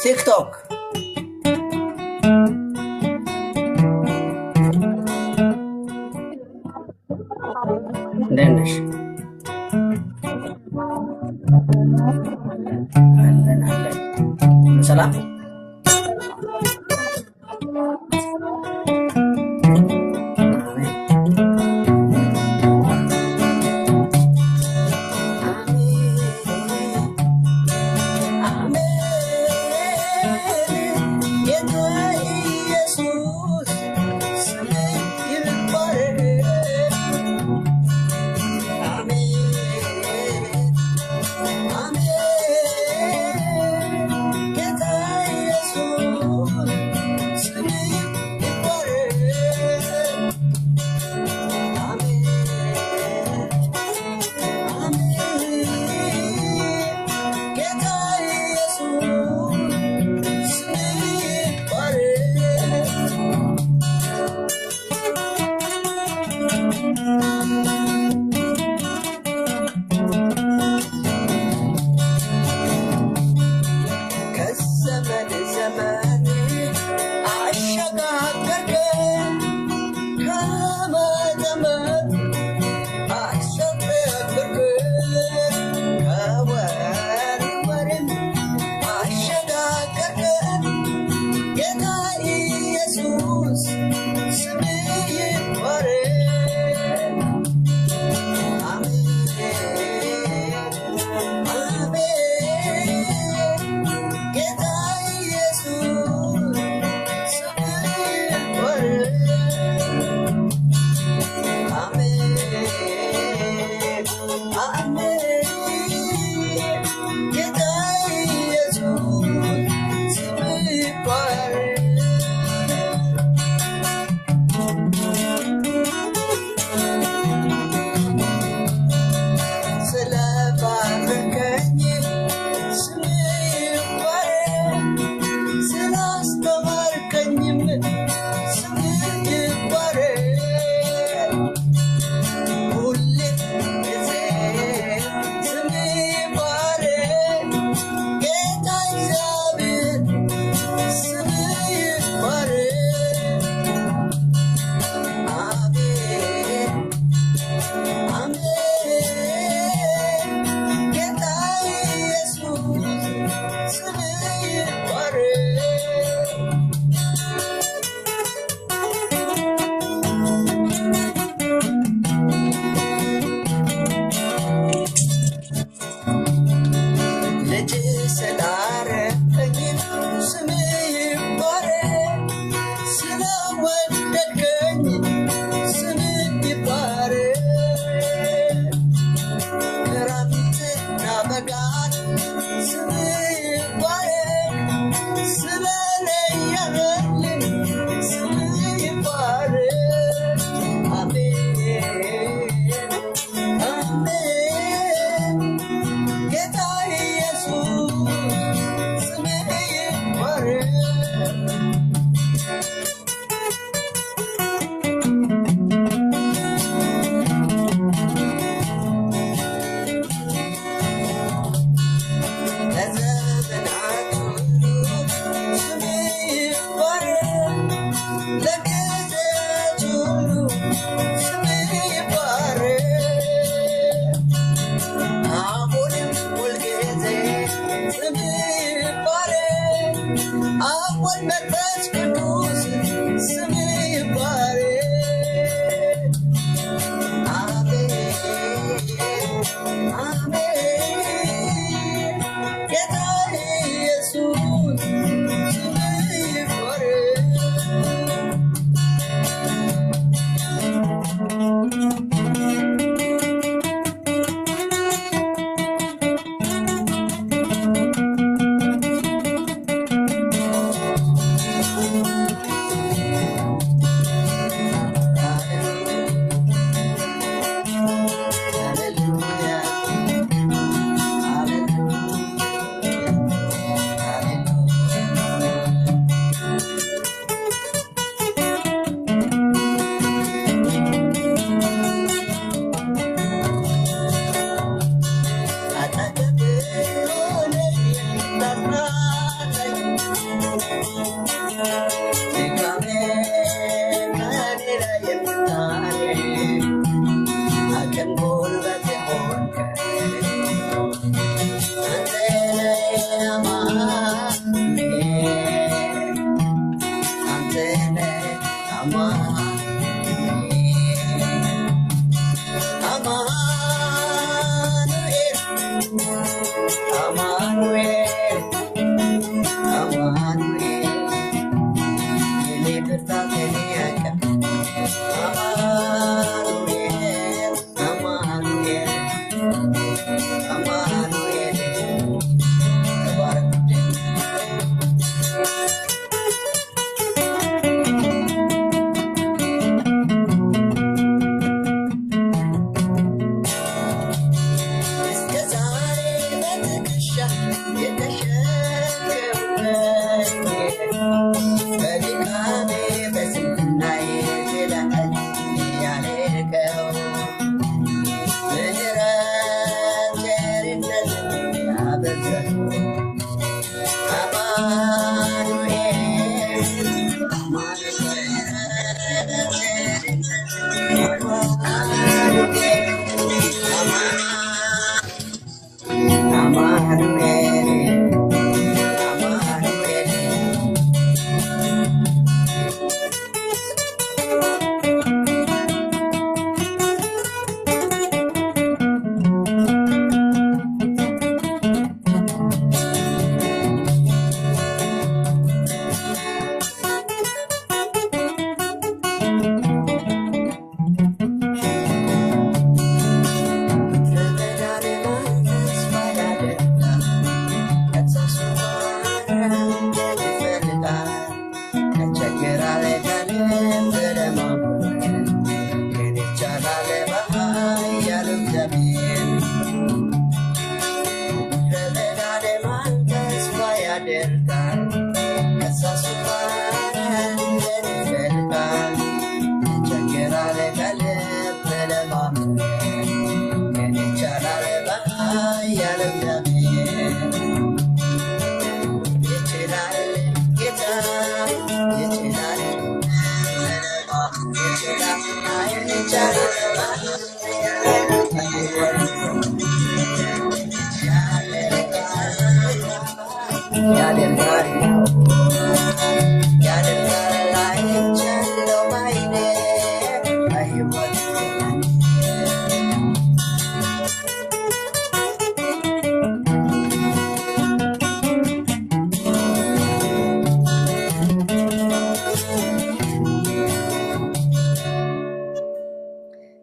ቲክቶክ እንዴት ነሽ? አለን አለን። ሰላም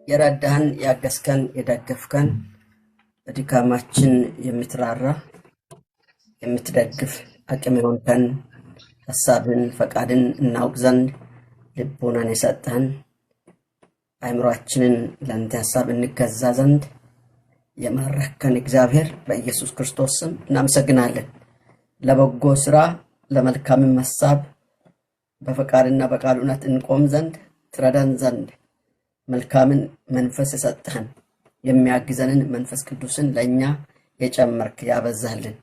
የረዳህን ያገስከን የደገፍከን በድካማችን የምትራራ የምትደግፍ አቅም የሆንከን ሐሳብን ፈቃድን እናውቅ ዘንድ ልቦናን የሰጠህን አእምሮአችንን ለአንተ ሐሳብ እንገዛ ዘንድ የመረከን እግዚአብሔር በኢየሱስ ክርስቶስ ስም እናመሰግናለን። ለበጎ ስራ ለመልካም ሐሳብ በፈቃድና በቃል እውነት እንቆም ዘንድ ትረዳን ዘንድ መልካምን መንፈስ የሰጠህን የሚያግዘንን መንፈስ ቅዱስን ለኛ የጨመርክ ያበዛልን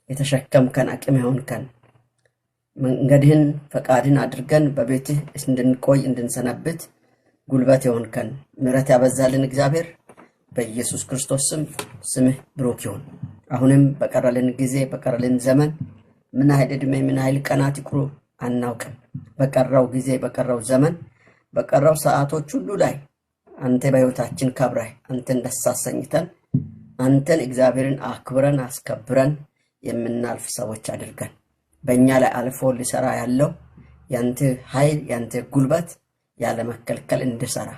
የተሸከምከን አቅም የሆንከን መንገድህን ፈቃድን አድርገን በቤትህ እንድንቆይ እንድንሰነብት ጉልበት የሆንከን ምሕረት ያበዛልን እግዚአብሔር በኢየሱስ ክርስቶስ ስም ስምህ ብሩክ ይሁን። አሁንም በቀረልን ጊዜ በቀረልን ዘመን ምን ያህል ዕድሜ ምን ያህል ቀናት ይቅሩ አናውቅም። በቀረው ጊዜ በቀረው ዘመን በቀረው ሰዓቶች ሁሉ ላይ አንተ በሕይወታችን ከብረህ አንተን ደስ አሰኝተን አንተን እግዚአብሔርን አክብረን አስከብረን የምናልፍ ሰዎች አድርገን በእኛ ላይ አልፎ ሊሰራ ያለው ያንተ ኃይል ያንተ ጉልበት ያለ መከልከል እንድሰራ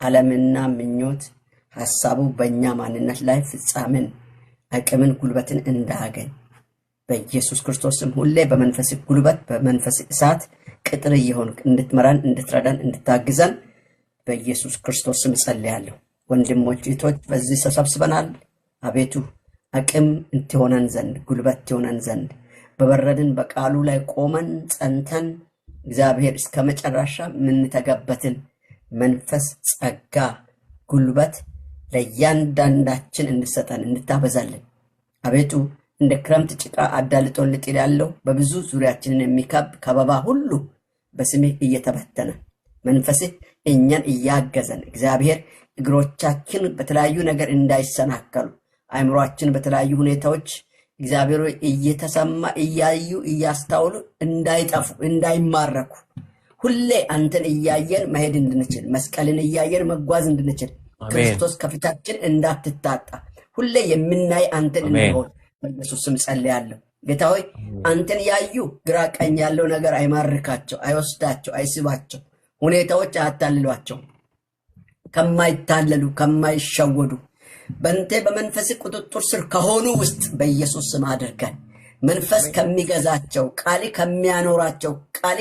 ዓለምና ምኞት ሐሳቡ በእኛ ማንነት ላይ ፍጻሜን አቅምን ጉልበትን እንዳያገኝ በኢየሱስ ክርስቶስም ሁሌ በመንፈስ ጉልበት በመንፈስ እሳት ቅጥር ይሆን እንድትመራን እንድትረዳን እንድታግዘን በኢየሱስ ክርስቶስም ጸልያለሁ። ወንድሞች እህቶች በዚህ ተሰብስበናል። አቤቱ አቅም እንትሆነን ዘንድ ጉልበት ትሆነን ዘንድ በበረድን በቃሉ ላይ ቆመን ጸንተን እግዚአብሔር እስከ መጨረሻ ምን ተገበትን መንፈስ ጸጋ ጉልበት ለእያንዳንዳችን እንድሰጠን እንድታበዛልን አቤቱ እንደ ክረምት ጭቃ አዳልጦን ልጥል ያለው በብዙ ዙሪያችንን የሚከብ ከበባ ሁሉ በስምህ እየተበተነ መንፈስህ እኛን እያገዘን እግዚአብሔር እግሮቻችን በተለያዩ ነገር እንዳይሰናከሉ አእምሮአችን በተለያዩ ሁኔታዎች እግዚአብሔር እየተሰማ እያዩ እያስተውሉ እንዳይጠፉ እንዳይማረኩ ሁሌ አንተን እያየን መሄድ እንድንችል መስቀልን እያየን መጓዝ እንድንችል ክርስቶስ ከፊታችን እንዳትታጣ ሁሌ የምናይ አንተን እንሆን በኢየሱስ ስም ጸልያለሁ። ጌታ ሆይ አንተን ያዩ ግራ ቀኝ ያለው ነገር አይማርካቸው አይወስዳቸው አይስባቸው ሁኔታዎች አያታልሏቸው ከማይታለሉ ከማይሸወዱ በእንተ በመንፈስ ቁጥጥር ስር ከሆኑ ውስጥ በኢየሱስ ስም አድርገን መንፈስ ከሚገዛቸው ቃል ከሚያኖራቸው ቃል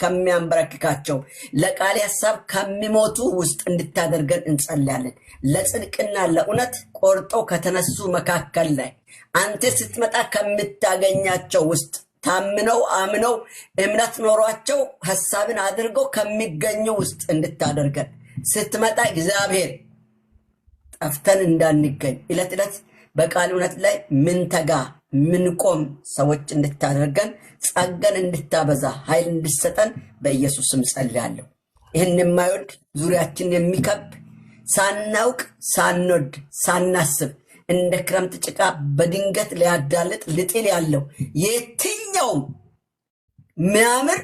ከሚያንበረክካቸው ለቃል ሐሳብ ከሚሞቱ ውስጥ እንድታደርገን እንጸልያለን። ለጽድቅና ለእውነት ቆርጠው ከተነሱ መካከል ላይ አንተ ስትመጣ ከምታገኛቸው ውስጥ ታምነው አምነው እምነት ኖሯቸው ሐሳብን አድርገው ከሚገኙ ውስጥ እንድታደርገን ስትመጣ እግዚአብሔር ጠፍተን እንዳንገኝ ዕለት ዕለት በቃል እውነት ላይ ምን ተጋ ምን ቆም ሰዎች እንድታደርገን ጸጋን እንድታበዛ ኃይል እንድሰጠን በኢየሱስ ስም ጸልያለሁ። ይህን የማይወድ ዙሪያችን የሚከብ ሳናውቅ ሳንወድ ሳናስብ እንደ ክረምት ጭቃ በድንገት ሊያዳልጥ ልጥል ያለው የትኛውም ሚያምር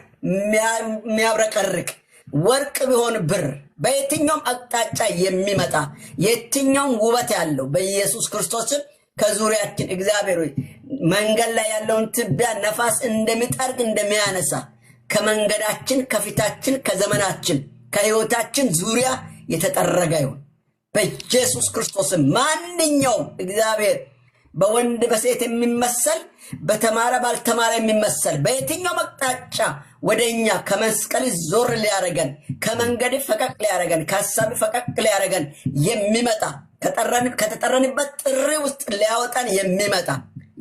ሚያብረቀርቅ ወርቅ ቢሆን ብር በየትኛውም አቅጣጫ የሚመጣ የትኛውም ውበት ያለው በኢየሱስ ክርስቶስም ከዙሪያችን እግዚአብሔር ሆይ መንገድ ላይ ያለውን ትቢያ ነፋስ እንደሚጠርግ እንደሚያነሳ ከመንገዳችን ከፊታችን ከዘመናችን ከህይወታችን ዙሪያ የተጠረገ ይሁን በኢየሱስ ክርስቶስም። ማንኛውም እግዚአብሔር በወንድ በሴት የሚመሰል በተማረ ባልተማረ የሚመሰል በየትኛው አቅጣጫ ወደኛ ከመስቀል ዞር ሊያረገን ከመንገድ ፈቀቅ ሊያረገን ከሐሳብ ፈቀቅ ሊያረገን የሚመጣ ከተጠረንበት ጥሪ ውስጥ ሊያወጣን የሚመጣ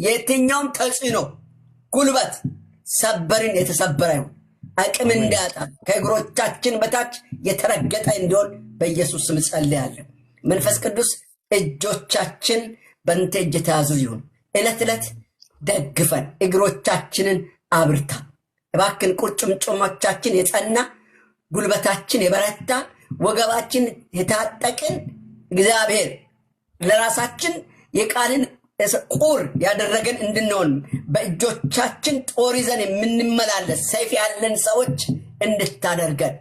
የትኛውም ተጽዕኖ ጉልበት ሰበርን የተሰበረ ይሁን አቅም እንዳያጣ ከእግሮቻችን በታች የተረገጠ እንዲሆን በኢየሱስ ስም ጸልያለሁ። መንፈስ ቅዱስ እጆቻችን በእንተ እጅ ተያዙ ይሁን። ዕለት ዕለት ደግፈን እግሮቻችንን አብርታ እባክን። ቁርጭምጭሞቻችን የጸና ጉልበታችን የበረታ ወገባችን የታጠቅን እግዚአብሔር ለራሳችን የቃልን ቁር ያደረገን እንድንሆን በእጆቻችን ጦር ይዘን የምንመላለስ ሰይፍ ያለን ሰዎች እንድታደርገን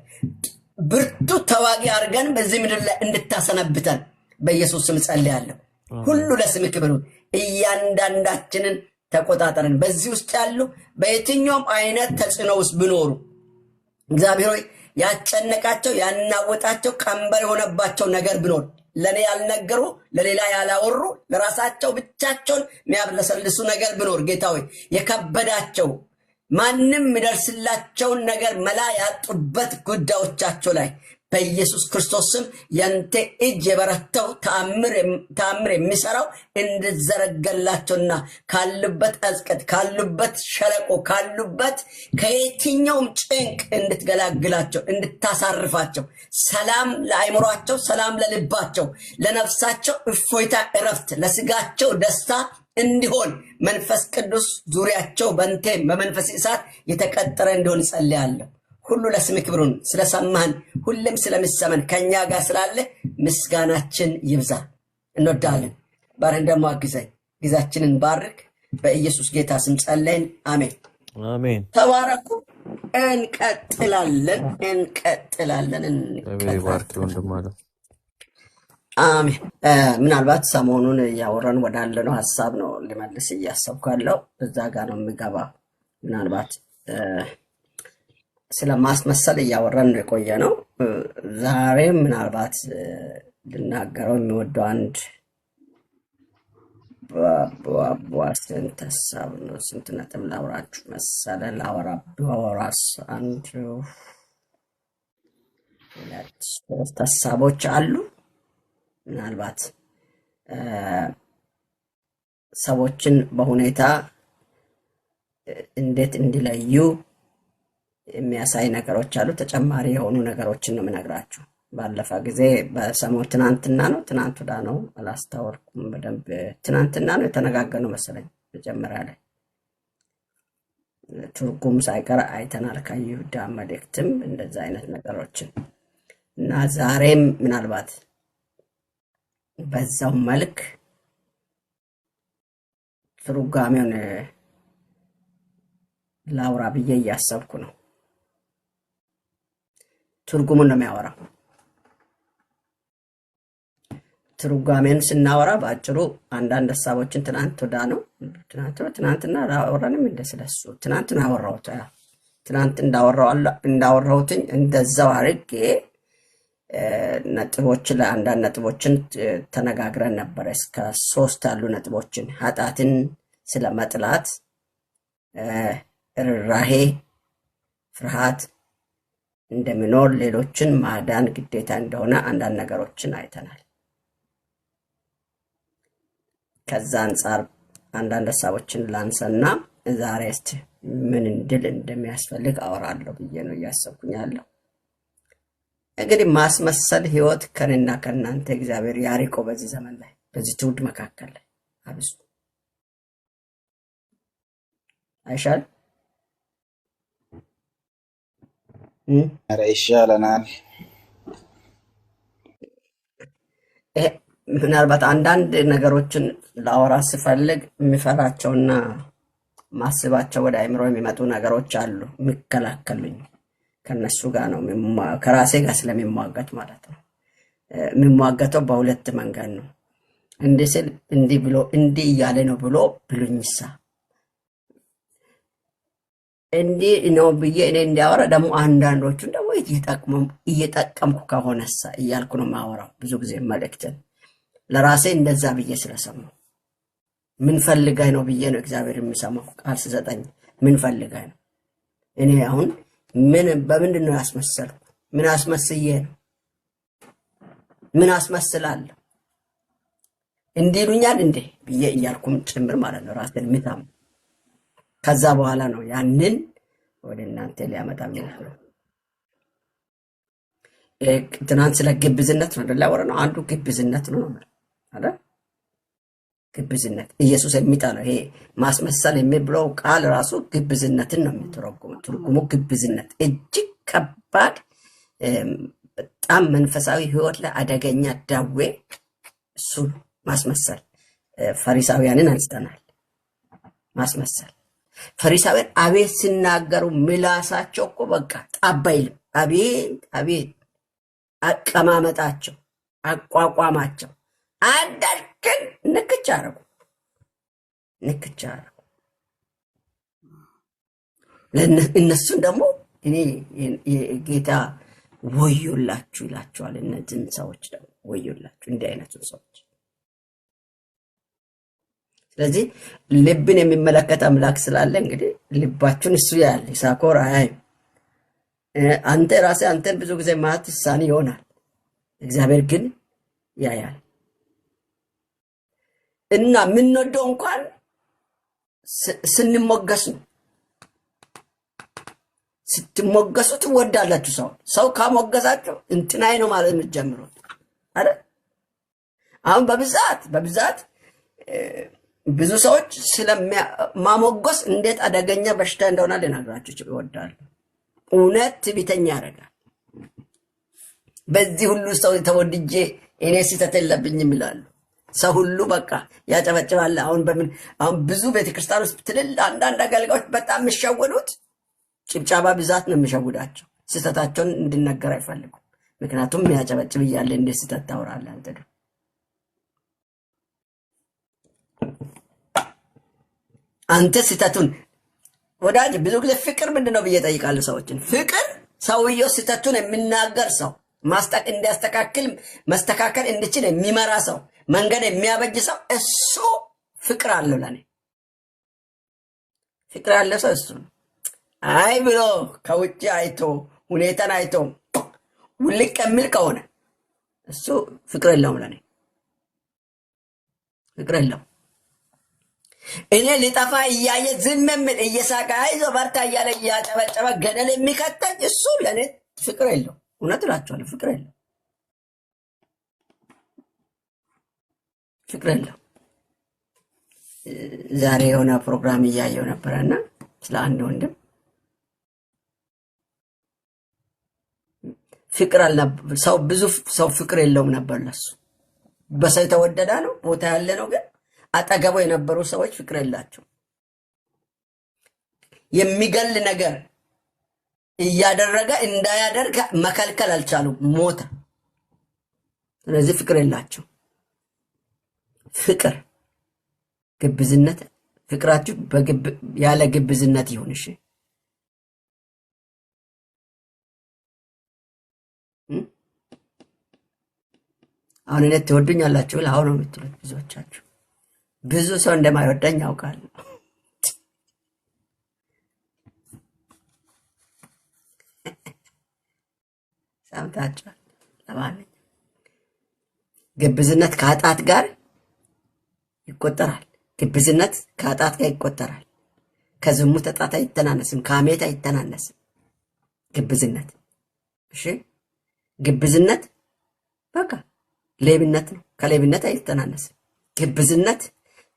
ብርቱ ተዋጊ አድርገን በዚህ ምድር ላይ እንድታሰነብተን በኢየሱስ ስም ጸልያለሁ። ሁሉ ለስም ክብር ይሁን። እያንዳንዳችንን ተቆጣጠረን። በዚህ ውስጥ ያሉ በየትኛውም አይነት ተጽዕኖ ውስጥ ቢኖሩ እግዚአብሔር ሆይ ያጨነቃቸው ያናወጣቸው ቀንበር የሆነባቸው ነገር ቢኖር ለኔ ያልነገሩ ለሌላ ያላወሩ ለራሳቸው ብቻቸውን የሚያብለሰልሱ ነገር ቢኖር ጌታ ሆይ የከበዳቸው ማንም የሚደርስላቸውን ነገር መላ ያጡበት ጉዳዮቻቸው ላይ በኢየሱስ ክርስቶስ ስም ያንተ እጅ የበረታው ተአምር የሚሰራው እንድዘረገላቸውና ካሉበት አዝቀት ካሉበት ሸለቆ ካሉበት ከየትኛውም ጭንቅ እንድትገላግላቸው እንድታሳርፋቸው ሰላም ለአይምሯቸው ሰላም ለልባቸው ለነፍሳቸው እፎይታ እረፍት ለስጋቸው ደስታ እንዲሆን መንፈስ ቅዱስ ዙሪያቸው በእንተ በመንፈስ እሳት የተቀጠረ እንዲሆን ጸልያለሁ። ሁሉ ለስም ክብሩን ስለሰማን ሁሉም ስለምሰመን ከኛ ጋር ስላለ ምስጋናችን ይብዛ። እንወዳለን። ባረን ደግሞ አግዘን ጊዜያችንን ባርክ። በኢየሱስ ጌታ ስም ጸለይን። አሜን አሜን። ተባረኩ። እንቀጥላለን። አሜን። ምናልባት ሰሞኑን እያወራን ወዳለነው ሐሳብ ነው ልመልስ እያሰብኩ ያለው እዛ ጋር ነው የምገባ። ምናልባት ስለማስመሰል እያወራን የቆየ ነው። ዛሬም ምናልባት ልናገረው የሚወደው አንድ ስንት ሀሳብ ነው? ስንት ነጥብ ላውራችሁ መሰለ? ላወራስ አንድ ሁለት ሶስት ሀሳቦች አሉ። ምናልባት ሰዎችን በሁኔታ እንዴት እንዲለዩ የሚያሳይ ነገሮች አሉ። ተጨማሪ የሆኑ ነገሮችን ነው የምነግራችሁ። ባለፈ ጊዜ በሰሞኑ ትናንትና ነው አላስታወርኩም በደንብ ትናንትና ነው የተነጋገርነው መሰለኝ። መጀመሪያ ላይ ትርጉም ሳይቀር አይተናል ከይሁዳ መልእክትም እንደዛ አይነት ነገሮችን እና ዛሬም ምናልባት በዛው መልክ ትርጓሜውን ላውራ ብዬ እያሰብኩ ነው። ትርጉሙን ነው የሚያወራው። ትርጓሜን ስናወራ ባጭሩ አንዳንድ ሐሳቦችን ትናንትና አወራንም እንደስለሱ ትናንትና አወራሁት። ትናንት እንዳወራሁትኝ እንደዛው አድርጌ ነጥቦችን ለአንዳንድ ነጥቦችን ተነጋግረን ነበር። እስከ 3 ያሉ ነጥቦችን ኃጢአትን ስለመጥላት፣ ርህራሄ፣ ፍርሃት እንደሚኖር ሌሎችን ማዳን ግዴታ እንደሆነ አንዳንድ ነገሮችን አይተናል። ከዛ አንጻር አንዳንድ ሐሳቦችን ላንሳና ዛሬ እስቲ ምን እንድል እንደሚያስፈልግ አወራለሁ ብዬ ነው እያሰብኩኝ ያለው። እንግዲህ ማስመሰል ህይወት ከነና ከናንተ እግዚአብሔር ያሪቆ በዚህ ዘመን ላይ በዚህ ትውልድ መካከል ላይ አብዙ። አይሻል? ኧረ ይሻለናል። ምናልባት አንዳንድ ነገሮችን ላወራ ስፈልግ የሚፈራቸውና ማስባቸው ወደ አይምሮ የሚመጡ ነገሮች አሉ፣ የሚከላከሉኝ። ከነሱ ጋር ነው ከራሴ ጋር ስለሚሟገት ማለት ነው። የሚሟገተው በሁለት መንገድ ነው። እንዲህ ስል እንዲህ ብሎ እንዲህ እያለ ነው ብሎ ብሉኝሳ እንዲህ ነው ብዬ እኔ እንዲያወራ ደግሞ አንዳንዶቹን ደግሞ እየጠቀምኩ ከሆነሳ እያልኩ ነው ማወራው። ብዙ ጊዜ መልእክትን ለራሴ እንደዛ ብዬ ስለሰማው ምን ፈልጋይ ነው ብዬ ነው እግዚአብሔር የሚሰማው ቃል ሲሰጠኝ። ምን ፈልጋይ ነው? እኔ አሁን በምንድን ነው ያስመሰልኩ? ምን አስመስዬ ነው? ምን አስመስላለሁ? እንዲሉኛል እንዴ ብዬ እያልኩም ጭምር ማለት ነው ራሴን ምታም። ከዛ በኋላ ነው ያንን ወደ እናንተ ሊያመጣ የሚችለው። ትናንት ስለ ግብዝነት ነው እንደላ ነው። አንዱ ግብዝነት ነው አይደል? ግብዝነት ኢየሱስ የሚጠላው ይሄ ማስመሰል የሚብለው ቃል ራሱ ግብዝነትን ነው የሚተረጉመው። ትርጉሙ ግብዝነት እጅግ ከባድ፣ በጣም መንፈሳዊ ህይወት ላይ አደገኛ ደዌ እሱ ማስመሰል። ፈሪሳውያንን አንስተናል። ማስመሰል ፈሪሳውያን አቤት ሲናገሩ ምላሳቸው እኮ በቃ ጠብ አይልም። አቤት አቤት አቀማመጣቸው፣ አቋቋማቸው አንዳችን ንክቻ አረጉ። እነሱን ደግሞ እኔ ጌታ ወዮላችሁ ይላቸዋል። እነዚህን ሰዎች ደግሞ ወዮላችሁ፣ እንዲህ አይነቱን ሰዎች። ስለዚህ ልብን የሚመለከት አምላክ ስላለ እንግዲህ ልባችሁን እሱ ያያል። ይሳኮር አያይም። አንተ ራስህ አንተን ብዙ ጊዜ ማት ሳኒ ይሆናል፣ እግዚአብሔር ግን ያያል። እና የምንወደው እንኳን ስንሞገስ ነው። ስትሞገሱ ትወዳላችሁ። ሰው ካሞገሳችሁ እንትናይ ነው ማለት የምትጀምሩት አይደል? አሁን በብዛት ብዙ ሰዎች ስለማሞገስ እንዴት አደገኛ በሽታ እንደሆነ ልነግራችሁ ይወዳሉ። እውነት ትዕቢተኛ ያደርጋል። በዚህ ሁሉ ሰው ተወድጄ እኔ ስህተት የለብኝም ይላሉ። ሰው ሁሉ በቃ ያጨበጭባል። አሁን ብዙ ቤተክርስቲያን ውስጥ አንዳንድ አገልጋዮች በጣም የሚሸወዱት ጭብጨባ ብዛት ነው የሚሸውዳቸው። ስህተታቸውን እንድነገር አይፈልጉም። ምክንያቱም የሚያጨበጭብ እያለ እንዴት ስህተት ታወራለህ አንተ? አንተ ስህተቱን ወዳጅ ብዙ ጊዜ ፍቅር ምንድነው ብዬ ጠይቃለሁ ሰዎችን። ፍቅር ሰውየው ስህተቱን የሚናገር ሰው መስተካከል እንድችል የሚመራ ሰው፣ መንገድ የሚያበጅ ሰው፣ እሱ ፍቅር አለው። ለኔ ፍቅር ያለ ሰው እሱ ነው። አይ ብሎ ከውጭ አይቶ ሁኔታን አይቶ ውልቅ የሚል ከሆነ እሱ ፍቅር የለውም። ለኔ ፍቅር የለውም። እኔ ሊጠፋ እያየ ዝም የሚል እየሳቀ አይዞ በርታ እያለ እያጨበጨበ ገደል የሚከተኝ እሱ ለኔ ፍቅር የለው። እውነት እላቸዋለሁ፣ ፍቅር የለው፣ ፍቅር የለው። ዛሬ የሆነ ፕሮግራም እያየው ነበረና ስለ አንድ ወንድም ፍቅር አልነበር። ብዙ ሰው ፍቅር የለውም ነበር ለሱ። በሰው የተወደደ ነው፣ ቦታ ያለ ነው። ግን አጠገቡ የነበሩ ሰዎች ፍቅር የላቸው። የሚገል ነገር እያደረገ እንዳያደርግ መከልከል አልቻሉም፣ ሞተ። ስለዚህ ፍቅር የላቸው። ፍቅር ግብዝነት፣ ፍቅራችሁ ያለ ግብዝነት ይሁን። እሺ አሁን እኔ ትወዱኛላችሁ ብለህ አሁን ነው የምትሉት ብዙዎቻችሁ። ብዙ ሰው እንደማይወደኝ ያውቃል። ሰምታችኋል። ለማንኛውም ግብዝነት ከኃጢአት ጋር ይቆጠራል። ግብዝነት ከኃጢአት ጋር ይቆጠራል። ከዝሙት ኃጢአት አይተናነስም፣ ከሐሜት አይተናነስም። ግብዝነት እሺ፣ ግብዝነት በቃ ሌብነት ነው። ከሌብነት አይተናነስም። ግብዝነት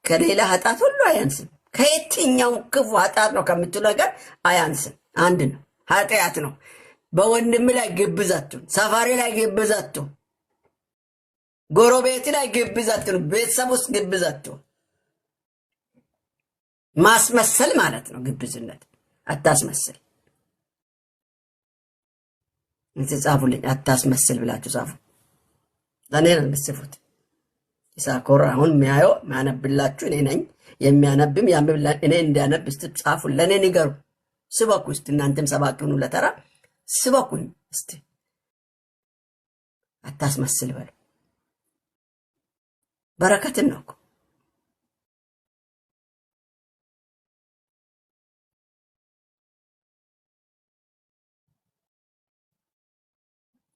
ከሌላ ኃጢአት ሁሉ አያንስም። ከየትኛው ክፉ ኃጢአት ነው ከምትሉ ነገር አያንስም። አንድ ነው፣ ኃጢአት ነው። በወንድም ላይ ግብዝ አትሁን፣ ሰፋሪ ላይ ግብዝ አትሁን፣ ጎረቤት ላይ ግብዝ አትሁን፣ ቤተሰብ ውስጥ ግብዝ አትሁን። ማስመሰል ማለት ነው ግብዝነት። አታስመስል። ጻፉልኝ፣ አታስመስል ብላችሁ ጻፉ። ለእኔ ነው የምትጽፉት። ይሳኮር አሁን የሚያየው የሚያነብላችሁ እኔ ነኝ። የሚያነብም ያንብብ። እኔ እንዲያነብ እስቲ ጻፉ፣ ለእኔ ንገሩ። ስበኩ እስቲ፣ እናንተም ሰባኪ ሁኑ። ለተራ ስበኩኝ እስቲ። አታስመስል በሉ። በረከትን ነው እኮ።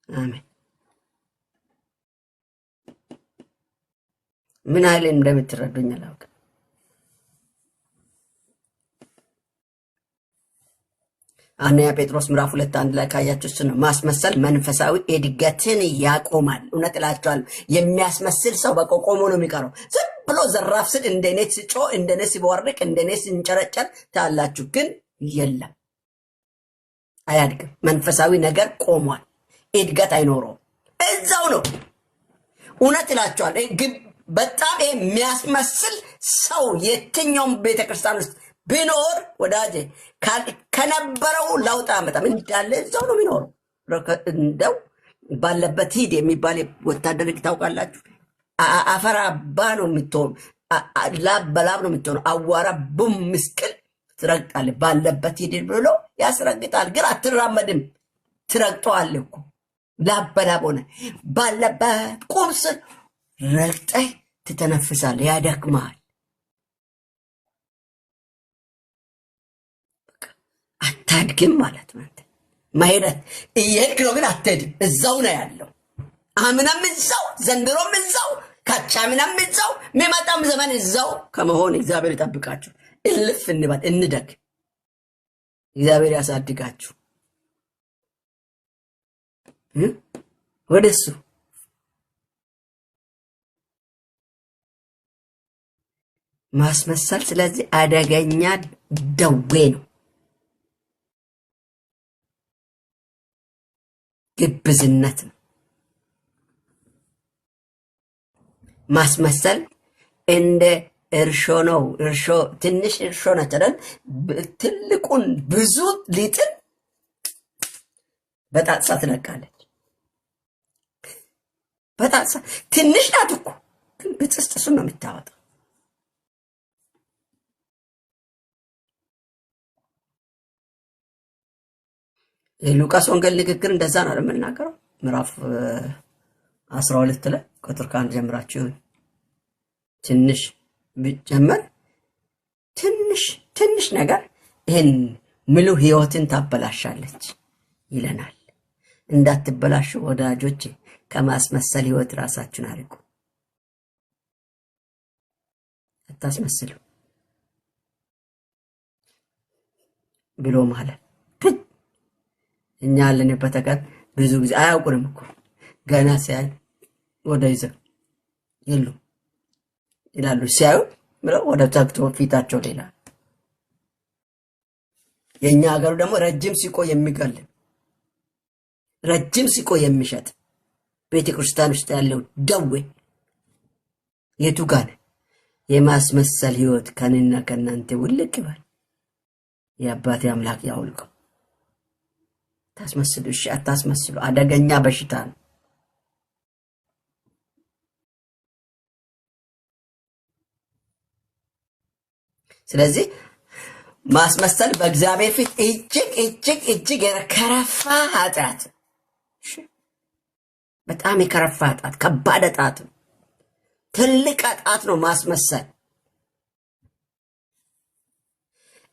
አሜን። ምን ያህል እንደምትረዱኝ አላውቅም። አንደኛ ጴጥሮስ ምዕራፍ 2:1 ላይ ካያችሁ እሱ ነው። ማስመሰል መንፈሳዊ እድገትን ያቆማል። እውነት እላችኋለሁ፣ የሚያስመስል ሰው በቆቆሞ ነው የሚቀረው። ዝም ብሎ ዘራፍ ስል እንደኔ ሲጮ፣ እንደኔ ሲቦርቅ፣ እንደኔ ሲንጨረጨር ታላችሁ፣ ግን የለም፣ አያድግም። መንፈሳዊ ነገር ቆሟል። እድገት አይኖረውም። እዛው ነው። እውነት እላችኋለሁ፣ በጣም የሚያስመስል ሰው የትኛውም ቤተክርስቲያን ውስጥ ቢኖር ወዳጄ ከነበረው ለውጥ አመጣም። እንዳለ እዛው ነው የሚኖረው። እንደው ባለበት ሂድ የሚባል ወታደር ታውቃላችሁ። አፈር አባ ነው የምትሆኑ፣ ላብ በላብ ነው የምትሆኑ። አዋራ ቡም ምስቅል ትረግጣለህ። ባለበት ሂድ ብሎ ያስረግጣል፣ ግን አትራመድም። ትረግጠዋለህ እኮ ላብ በላብ ሆነ። ባለበት ቁም ስል ረግጠህ ትተነፍሳለህ፣ ያደክማል። አታድግም ማለት ነው። ማሄዳት እየሄድክ ነው፣ ግን አትሄድም። እዛው ነው ያለው። አምናም እዛው፣ ዘንድሮም እዛው፣ ካቻምናም እዛው፣ የሚመጣም ዘመን እዛው ከመሆን እግዚአብሔር ይጠብቃችሁ። እልፍ እንበል፣ እንደግ። እግዚአብሔር ያሳድጋችሁ ወደሱ። ማስመሰል ስለዚህ አደገኛ ደዌ ነው። ግብዝነት ነው። ማስመሰል እንደ እርሾ ነው። እርሾ ትንሽ እርሾ ነች አይደል? ትልቁን ብዙ ሊጥን በጣጥሳ ትነቃለች። በጣጥሳ ትንሽ ናት እኮ፣ ግን ብጥስጥሱን ነው የምታወጣው። የሉቃስ ወንጌል ንግግር እንደዛ ነው የምናገረው። ምዕራፍ 12 ላይ ቁጥር 1 ጀምራችሁ ትንሽ ቢጨመር ትንሽ ነገር ይሄን ሙሉ ህይወትን ታበላሻለች ይለናል። እንዳትበላሹ ወዳጆቼ ከማስመሰል ህይወት ራሳችሁን አርቁ። አታስመስሉ ብሎ ማለት እኛ ያለንበት ሀገር ብዙ ጊዜ አያውቁንም እኮ። ገና ሲያይ ወደ ይዘው የሉም ይላሉ። ሲያዩ ብለው ወደ ተክቶ ፊታቸው ሌላ። የኛ ሀገሩ ደግሞ ረጅም ሲቆይ የሚገል፣ ረጅም ሲቆይ የሚሸጥ ቤተክርስቲያን ውስጥ ያለው ደዌ የቱ ጋር ነው? የማስመሰል ህይወት ከኔና ከናንተ ውልቅ ይባል። የአባቴ አምላክ ያውልቀው። ታስመስሉ፣ እሺ አታስመስሉ። አደገኛ በሽታ ነው። ስለዚህ ማስመሰል በእግዚአብሔር ፊት እጅግ የከረፋ ኃጢአት፣ በጣም የከረፋ ኃጢአት፣ ከባድ ኃጢአት ነው። ትልቅ ኃጢአት ነው ማስመሰል።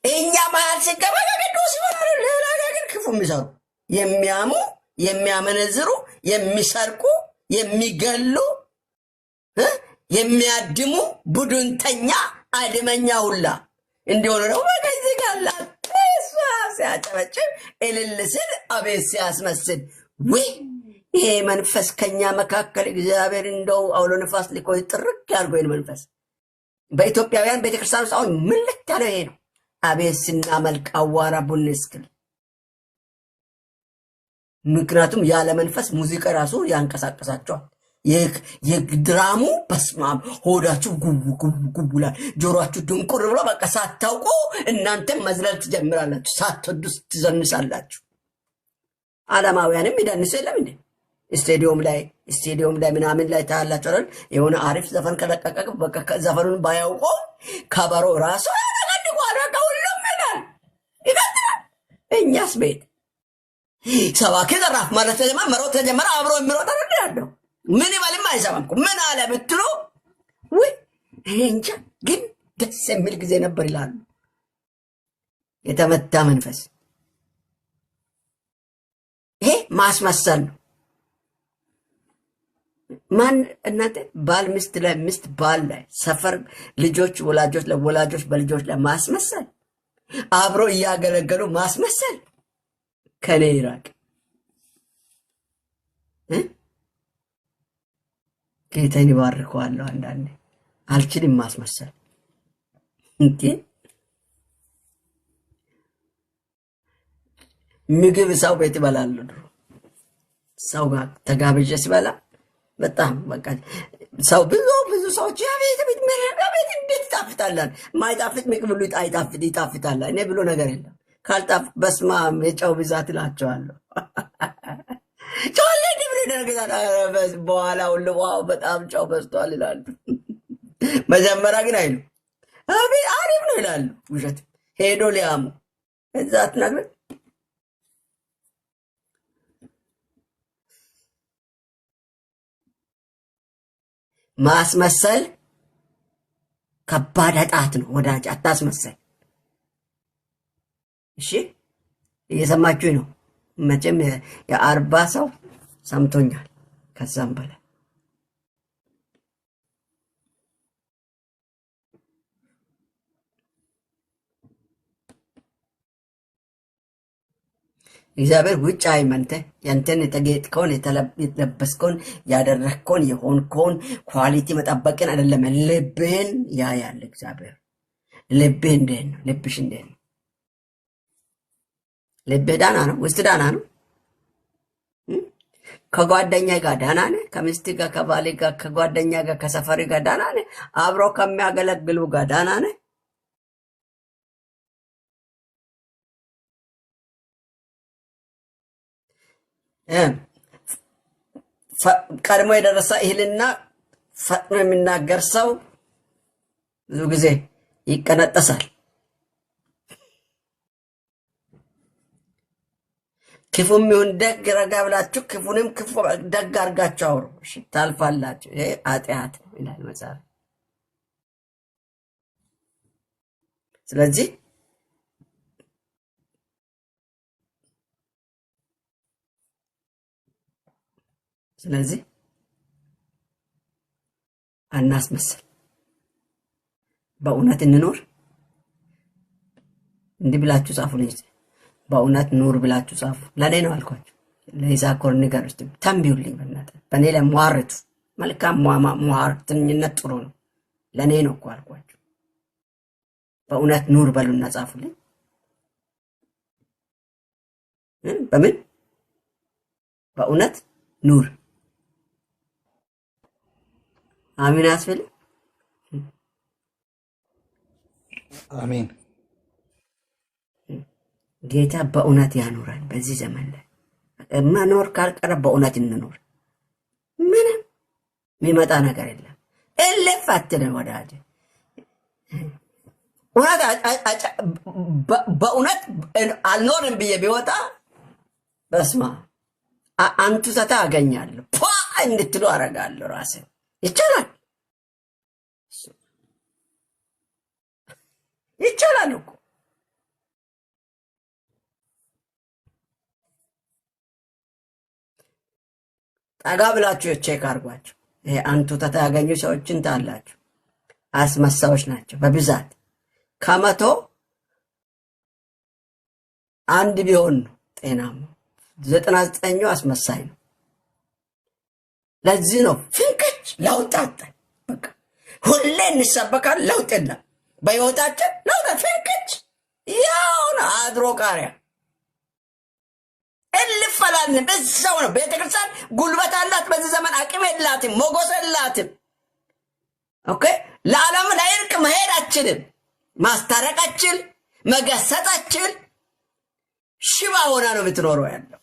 እኛ መሀል ሲገባ ቅዱስ ይሆናል። ሌላ ነገር ክፉ የሚሰሩ የሚያሙ፣ የሚያመነዝሩ፣ የሚሰርቁ፣ የሚገሉ፣ የሚያድሙ፣ ቡድንተኛ፣ አድመኛ ሁላ እንዲሆነ ነው። በዚህ ጋላ ሲያጨበጭብ እልል ሲል አቤት ሲያስመስል፣ ወይ ይሄ መንፈስ ከኛ መካከል እግዚአብሔር እንደው አውሎ ነፋስ ሊቆይ ጥርቅ ያርጎ ይሄን መንፈስ በኢትዮጵያውያን ቤተክርስቲያን ውስጥ አሁን ምልት ያለ ይሄ ነው። አቤት ስናመልክ አዋራ ቡን እስክል። ምክንያቱም ያለ መንፈስ ሙዚቃ ራሱ ያንቀሳቀሳቸዋል። የድራሙ በስማም ሆዳችሁ ጉቡላል፣ ጆሮአችሁ ድንቁር ብሎ በቃ ሳታውቁ እናንተም መዝለል ትጀምራላችሁ፣ ሳትወዱ ትዘንሳላችሁ። ዓለማውያንም ይደንሱ የለም እንዴ? ስቴዲየም ላይ ምናምን ላይ ታያላችሁ አይደል? የሆነ አሪፍ ዘፈን ከለቀቀ በቃ ዘፈኑን ባያውቁ ከበሮ ራሱ ያደቀድቋል። በቃ ሁሉም ይላል ይቀጥላል። እኛስ ቤት ሰባኪ ዘራፍ ማለት መሮጥ ተጀመረ። አብሮ የሚሮጥ አይደል ያለው? ምን ይበልም አይሰማም። ምን አለ ብትሉ ወይ እኔ እንጃ፣ ግን ደስ የሚል ጊዜ ነበር ይላሉ። የተመታ መንፈስ ይሄ ማስመሰል ነው። ማን እናንተ ባል ሚስት ላይ፣ ሚስት ባል ላይ፣ ሰፈር ልጆች ወላጆች በልጆች ላይ ማስመሰል፣ አብሮ እያገለገሉ ማስመሰል ከኔ ይራቅ። ጌታን ይባርከዋለሁ። አንዳንዴ አልችልም ማስመሰል። እንዴ ምግብ ሰው ቤት ይበላሉ። ድሮ ሰው ጋር ተጋብዤ ሲበላ በጣም በቃ ሰው ብዙ ሰዎች ያቤት እንዴት ይጣፍጣላል። ማይጣፍጥ ምግብ ሁሉ ይጣፍጣል። እኔ ብሎ ነገር የለም። ካልጣፍ በስማም የጨው ብዛት እላቸዋለሁ። ጮሌ ድብር ደርግዛል። በኋላ ሁሉ ዋው በጣም ጨው በዝቷል ይላሉ። መጀመሪያ ግን አይሉ አቤት አሪፍ ነው ይላሉ። ውሸት ሄዶ ሊያሙ እዛ አትናግረን። ማስመሰል ከባድ ኃጢአት ነው ወዳጅ፣ አታስመሰል። እሺ እየሰማችሁ ነው። መቼም የ40 ሰው ሰምቶኛል፣ ከዛም በላይ እግዚአብሔር ውጭ አይመንተ ያንተን የተጌጥከውን የተለበስከውን ያደረግከውን የሆንከውን ኳሊቲ መጠበቅን አይደለም፣ ልብህን ያያል እግዚአብሔር። ልብህ እንዴት ነው? ልብሽ እንዴት ነው? ልብህ ዳና ነው? ውስጥ ዳና ነው? ከጓደኛ ጋር ዳና ነህ? ከሚስት ጋር፣ ከባሌ ጋር፣ ከጓደኛ ጋር፣ ከሰፈሪ ጋር ዳና ነህ? አብሮ ከሚያገለግሉ ጋር ዳና ነህ? ቀድሞ የደረሰ እህልና ፈጥኖ የሚናገር ሰው ብዙ ጊዜ ይቀነጠሳል። ክፉም ይሁን ደግ ረጋ ብላችሁ ክፉንም ክፉ ደግ አድርጋችሁ አውሩ፣ ታልፋላችሁ። ይሄ ኃጢአት ነው ይላል መጽሐፍ። ስለዚህ አናስመስል፣ በእውነት እንኖር። እንዲህ ብላችሁ ጻፉልኝ። በእውነት ኑር ብላችሁ ጻፉ። ለኔ ነው አልኳችሁ። ለይሳኮር ንገር እስቲ ተንብዩልኝ በእናትህ። በእኔ ላይ ሟርቱ። መልካም ሟርተኝነት ጥሩ ነው። ለኔ ነው እኮ አልኳችሁ። በእውነት ኑር በሉና ጻፉልኝ። በምን በእውነት ኑር። አሚን አስብል። አሜን። ጌታ በእውነት ያኑራል። በዚህ ዘመን ላይ መኖር ካልቀረ በእውነት እንኖር። ምንም የሚመጣ ነገር የለም። እልፍ አትልም ወዳጅ። በእውነት አልኖርም ብዬ ቢወጣ በስማ አንቱ ሰታ አገኛለሁ እንድትሉ አረጋለሁ። ራሴ ይቻላል እኮ ጠጋ ብላችሁ ቼክ አድርጓቸው። ይሄ አንቱ ተታ ያገኙ ሰዎችን ታላችሁ። አስመሳዮች ናቸው በብዛት። ከመቶ አንድ ቢሆን ነው ጤናማ፣ 99ኙ አስመሳይ ነው። ለዚህ ነው ፍንክች ላውጣጣ በቃ ሁሌ እንሰበካል፣ ለውጥ የለም በሕይወታችን። ለውጥ ፍንክች ያው ነው አድሮ ቃሪያ እልፈላልን በዛው ነው። ቤተክርስቲያን ጉልበት አላት፣ በዚህ ዘመን አቅም የላትም፣ ሞገስ የላትም። ኦኬ ለዓለም ለእርቅ መሄድ አችልም፣ ማስታረቅ አችል፣ መገሰጥ አችል። ሽባ ሆና ነው የምትኖረው ያለው።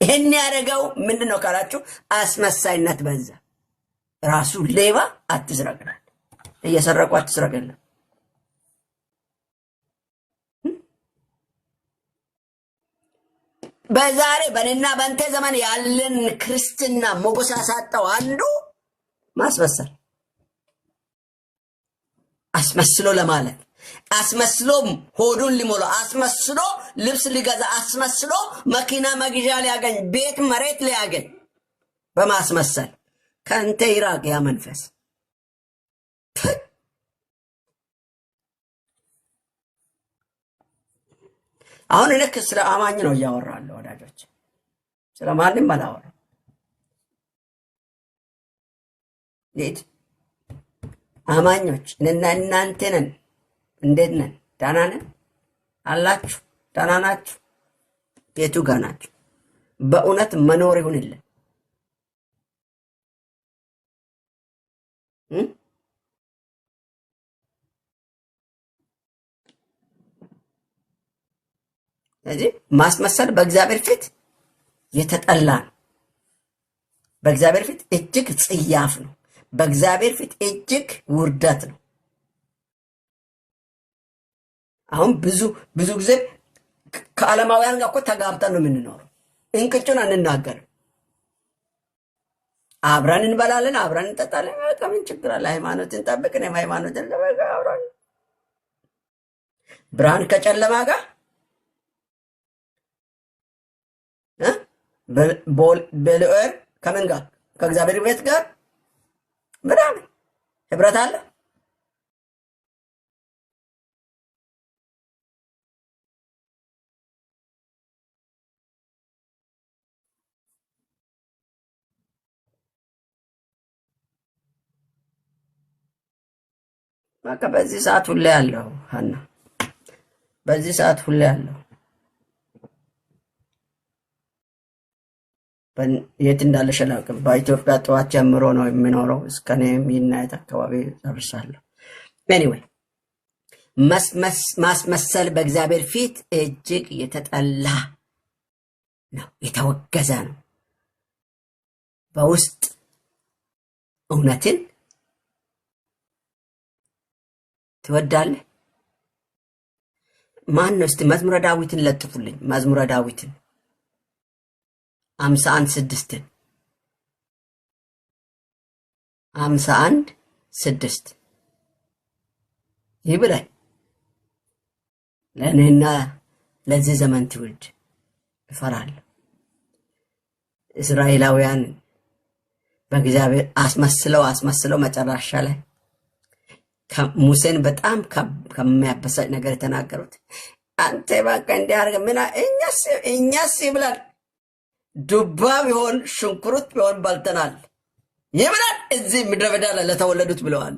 ይህን ያደረገው ምንድን ነው ካላችሁ አስመሳይነት በዛ። ራሱ ሌባ አትስረቅናል፣ እየሰረቁ አትስረቅልን። በዛሬ በእኔና በእንተ ዘመን ያለን ክርስትና ሞገስ ያሳጣው አንዱ ማስመሰል፣ አስመስሎ ለማለት፣ አስመስሎ ሆዱን ሊሞላ፣ አስመስሎ ልብስ ሊገዛ፣ አስመስሎ መኪና መግዣ ሊያገኝ፣ ቤት መሬት ሊያገኝ በማስመሰል ከአንተ ይራቅ ያ መንፈስ። አሁን ልክ ስለ አማኝ ነው እያወራለሁ ወዳጆች፣ ስለ ማንም አላወራም። ሌት አማኞች እኔና እናንተ ነን። እንዴት ነን? ደህና ነን አላችሁ? ደህና ናችሁ? የቱ ጋር ናችሁ? በእውነት መኖር ይሁንልን። ስለዚህ ማስመሰል በእግዚአብሔር ፊት የተጠላ ነው። በእግዚአብሔር ፊት እጅግ ጽያፍ ነው። በእግዚአብሔር ፊት እጅግ ውርደት ነው። አሁን ብዙ ጊዜ ከዓለማውያን ጋር እኮ ተጋብተን ነው የምንኖረው። እንቅጩን አንናገርም። አብረን እንበላለን፣ አብረን እንጠጣለን። ከምን ችግር አለ? ሃይማኖትን ጠብቅን፣ ሃይማኖትን ለበጋ አብረን ብርሃን ከጨለማ ጋር በልዑል ከምን ጋር? ከእግዚአብሔር ቤት ጋር ምናምን ህብረት አለ። በቃ በዚህ ሰዓት ሁሌ ያለው ሀና፣ በዚህ ሰዓት ሁሌ ያለው የት እንዳለሽ አላውቅም። በኢትዮጵያ ጠዋት ጀምሮ ነው የሚኖረው እስከ እኔ ሚድናይት አካባቢ ደርሳለሁ። ኤኒዌይ ማስመሰል በእግዚአብሔር ፊት እጅግ የተጠላ ነው፣ የተወገዘ ነው። በውስጥ እውነትን ትወዳለህ? ማን ነው እስቲ መዝሙረ ዳዊትን ለጥፉልኝ። መዝሙረ ዳዊትን 51:6 51:6 ይብላኝ ለእኔና ለዚህ ዘመን ትውልድ እፈራለሁ። እስራኤላውያን በእግዚአብሔር አስመስለው መጨረሻ ላይ ሙሴን በጣም ከሚያበሳጭ ነገር የተናገሩት አንተ በቃ እንዲያርገ ምና እኛስ ይብላል ዱባ ቢሆን ሽንኩርት ቢሆን በልተናል ይብላል እዚህ ምድረ በዳ ላይ ለተወለዱት ብለዋል።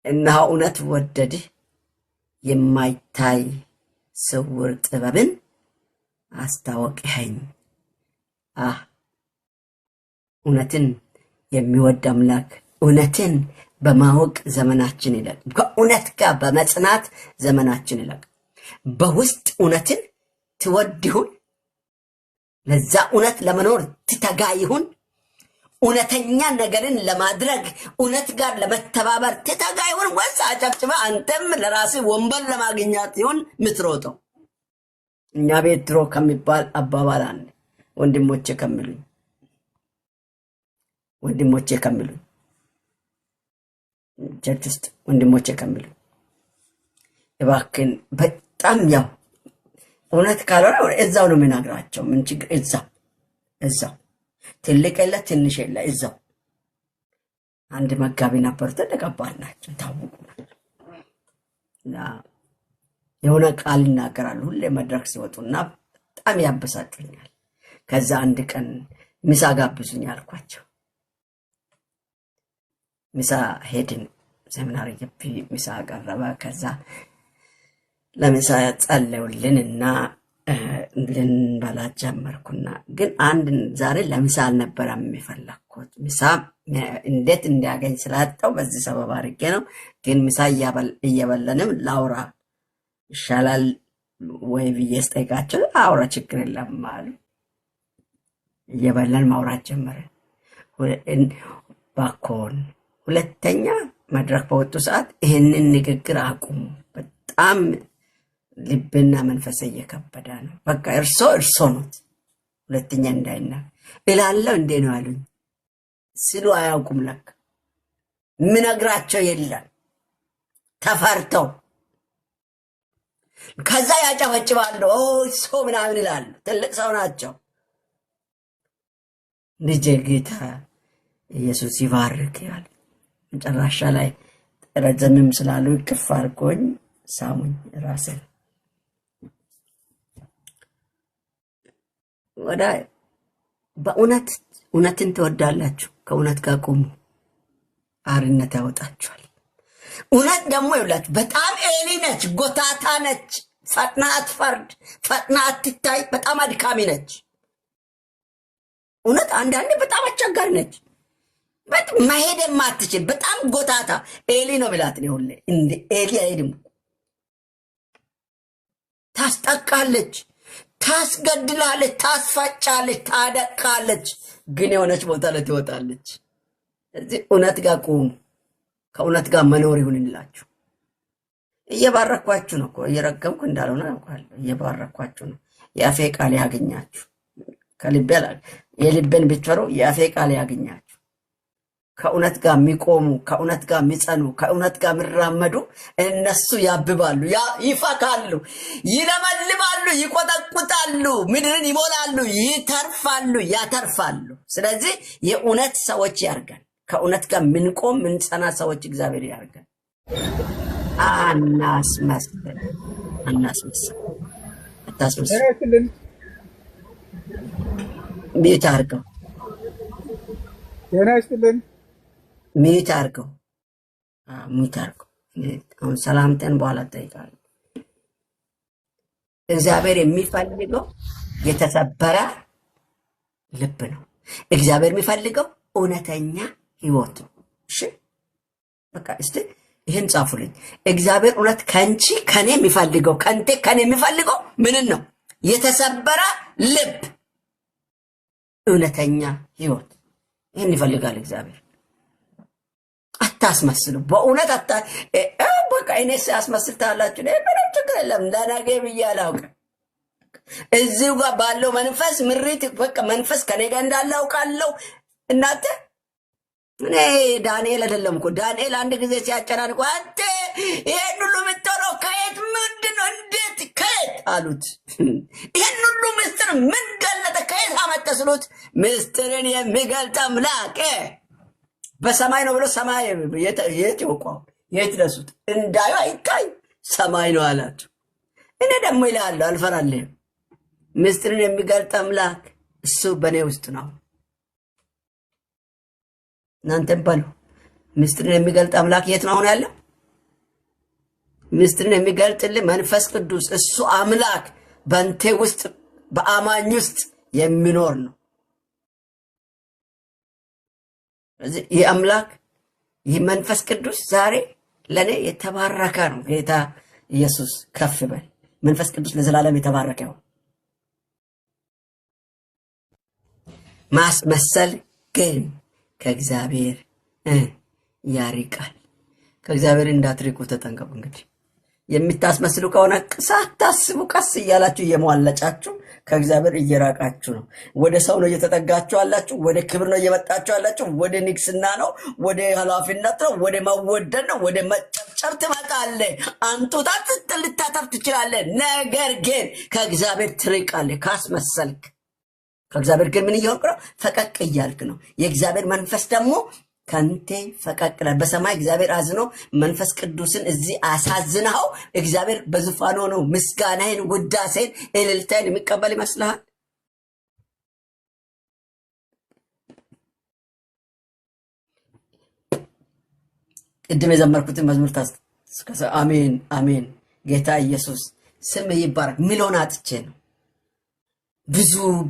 እነሆ እውነት ወደድህ የማይታይ ስውር ጥበብን አስታወቅኸኝ። እውነትን የሚወድ አምላክ እውነትን በማወቅ ዘመናችን ይለቅ። ከእውነት ጋር በመጽናት ዘመናችን ይለቅ። በውስጥ እውነትን ትወድ ይሁን፣ ለዛ እውነት ለመኖር ትተጋ ይሁን፣ እውነተኛ ነገርን ለማድረግ እውነት ጋር ለመተባበር ትተጋ ይሁን፣ ወይስ አጨብጭበ አንተም ለራስህ ወንበር ለማግኘት ይሁን ምትሮጠው? እኛ ቤት ድሮ ከሚባል አባባል አንድ ወንድሞቼ ከሚሉኝ ቸርች ውስጥ ወንድሞቼ ከሚሉኝ እባክን በጣም ያው እውነት ካልሆነ እዛው ነው የምናግራቸው። ምን ችግር እዛው ትልቅ የለ ትንሽ የለ እዛው። አንድ መጋቢ ነበሩ፣ ትልቅ አባት ናቸው፣ ታወቁ ናቸው። የሆነ ቃል ይናገራሉ ሁሌ መድረክ ሲወጡና በጣም ያበሳጩኛል። ከዛ አንድ ቀን ምሳ ጋብዙኝ አልኳቸው ምሳ ሄድን። ሴሚናሪ ግቢ ምሳ ቀረበ። ከዛ ለምሳ ጸለዩልንና ልንበላ ጀመርኩና ግን አንድ ዛሬ ለምሳ አልነበረም የፈለኩት። ምሳ እንዴት እንዲያገኝ ስላጣው በዚህ ሰበብ አድርጌ ነው። ግን ምሳ እየበለንም ላውራ ይሻላል ወይ ብዬ ስጠይቃቸው አውራ ችግር የለም አሉ። እየበለን ማውራት ጀመርን። ባኮን ሁለተኛ መድረክ በወጡ ሰዓት ይህንን ንግግር አቁሙ፣ በጣም ልብና መንፈስ እየከበደ ነው። በቃ እርሶ ኖት፣ ሁለተኛ እንዳይና እላለሁ። እንዴ ነው አሉኝ ሲሉ አያውቁም። ለካ ምነግራቸው የለም ተፈርተው። ከዛ ያጨበጭባሉ። ሰው ምናምን ይላሉ። ትልቅ ሰው ናቸው። ልጄ ጌታ ኢየሱስ ይባርክ ያል መጨረሻ ላይ ረዘምም ስላሉ እቅፍ አድርጎኝ ሳሙኝ ራሴን። ወዳ በእውነት እውነትን ትወዳላችሁ፣ ከእውነት ጋር ቁሙ፣ አርነት ያወጣችኋል። እውነት ደግሞ ይውላችሁ በጣም ኤሊ ነች፣ ጎታታ ነች፣ ፈጥና አትፈርድ፣ ፈጥና አትታይ፣ በጣም አድካሚ ነች። እውነት አንዳንዴ በጣም አስቸጋሪ ነች፣ በጣም መሄድ የማትችል በጣም ጎታታ ኤሊ ነው ብላት ነው ሁሌ እንደ ኤሊ አይደለም። ታስጠቃለች፣ ታስገድላለች፣ ታስፈጫለች፣ ታደቃለች፣ ግን የሆነች ቦታ ላይ ትወጣለች። እዚህ እውነት ጋር ቁሙ፣ ከእውነት ጋር መኖር ይሁንላችሁ። እየባረኳችሁ ነው እኮ እየረገምኩ እንዳልሆነ አውቃለሁ። እየባረኳችሁ ነው። የአፌ ቃል ያገኛችሁ፣ ከልቤ የልቤን ብትፈሩ የአፌ ቃል ያገኛችሁ። ከእውነት ጋር የሚቆሙ፣ ከእውነት ጋር የሚጸኑ፣ ከእውነት ጋር የሚራመዱ እነሱ ያብባሉ፣ ይፈካሉ፣ ይለመልማሉ፣ ይቆጠቁጣሉ፣ ምድርን ይሞላሉ፣ ይተርፋሉ፣ ያተርፋሉ። ስለዚህ የእውነት ሰዎች ያርገን። ከእውነት ጋር ምንቆም ምንጸና ሰዎች እግዚአብሔር ያርገን። አናስመስል አታስመስል። ሚዩት አድርገው፣ ሚዩት አድርገው፣ ሚዩት አድርገው። አሁን ሰላምተን በኋላ እጠይቃለሁ። እግዚአብሔር የሚፈልገው የተሰበረ ልብ ነው። እግዚአብሔር የሚፈልገው እውነተኛ ህይወት ነው። እሺ በቃ እስቲ ይህን ጻፉልኝ። እግዚአብሔር እውነት ከንቺ ከኔ የሚፈልገው ከንቴ ከኔ የሚፈልገው ምንን ነው? የተሰበረ ልብ፣ እውነተኛ ህይወት። ይህን ይፈልጋል እግዚአብሔር። አታስመስሉ። በእውነት በቃ እኔ ሲያስመስል ታላችሁ ምንም ችግር የለም። ለነገ ብዬ አላውቅም። እዚሁ ጋር ባለው መንፈስ ምሪት በቃ መንፈስ ከኔ ጋር እንዳለ አውቃለሁ። እናንተ እኔ ዳንኤል አይደለም እኮ ዳንኤል አንድ ጊዜ ሲያጨናንቁ አንተ ይሄን ሁሉ የምትጠራው ከየት ምንድን ነው እንዴት ከየት አሉት። ይሄን ሁሉ ምስጢር ምን ገለጠ ከየት አመጣ ስሉት ምስጢርን የሚገልጥ አምላክ በሰማይ ነው ብሎ ሰማይ የት ይወቋው የት ደሱት እንዳዩ አይታይ ሰማይ ነው አላቸው። እኔ ደግሞ ይላል አልፈራለሁ። ምስጢርን የሚገልጥ አምላክ እሱ በእኔ ውስጥ ነው። እናንተም በሉ ምስጢርን የሚገልጥ አምላክ የት ነው አሁን ያለው? ምስጢርን የሚገልጥልህ መንፈስ ቅዱስ እሱ አምላክ በአንተ ውስጥ በአማኝ ውስጥ የሚኖር ነው። ስለዚህ ይህ አምላክ ይህ መንፈስ ቅዱስ ዛሬ ለእኔ የተባረከ ነው። ጌታ ኢየሱስ ከፍ በል። መንፈስ ቅዱስ ለዘላለም የተባረከ ነው። ማስመሰል ግን ከእግዚአብሔር ያርቃል። ከእግዚአብሔር እንዳትርቁ ተጠንቀቁ። እንግዲህ የምታስመስሉ ከሆነ ሳታስቡ ቀስ እያላችሁ እየሟለጫችሁ ከእግዚአብሔር እየራቃችሁ ነው። ወደ ሰው ነው እየተጠጋችሁ አላችሁ። ወደ ክብር ነው እየመጣችሁ አላችሁ። ወደ ንግስና ነው፣ ወደ ኃላፊነት ነው፣ ወደ መወደድ ነው፣ ወደ መጨብጨብ ትመጣለህ። አንቱታ ልታተርፍ ትችላለህ። ነገር ግን ከእግዚአብሔር ትርቃለህ ካስመሰልክ። ከእግዚአብሔር ግን ምን እየሆንክ ነው? ፈቀቅ እያልክ ነው። የእግዚአብሔር መንፈስ ደግሞ ከንቴ ፈቀቅ ይላል። በሰማይ እግዚአብሔር አዝኖ መንፈስ ቅዱስን እዚህ አሳዝነው እግዚአብሔር በዙፋኑ ነው ምስጋናዬን፣ ውዳሴን፣ እልልታዬን የሚቀበል ይመስልሃል? ቅድም የዘመርኩትን መዝሙር አሜን አሜን። ጌታ ኢየሱስ ስም ይባረክ። ሚሊዮን አጥቼ ነው።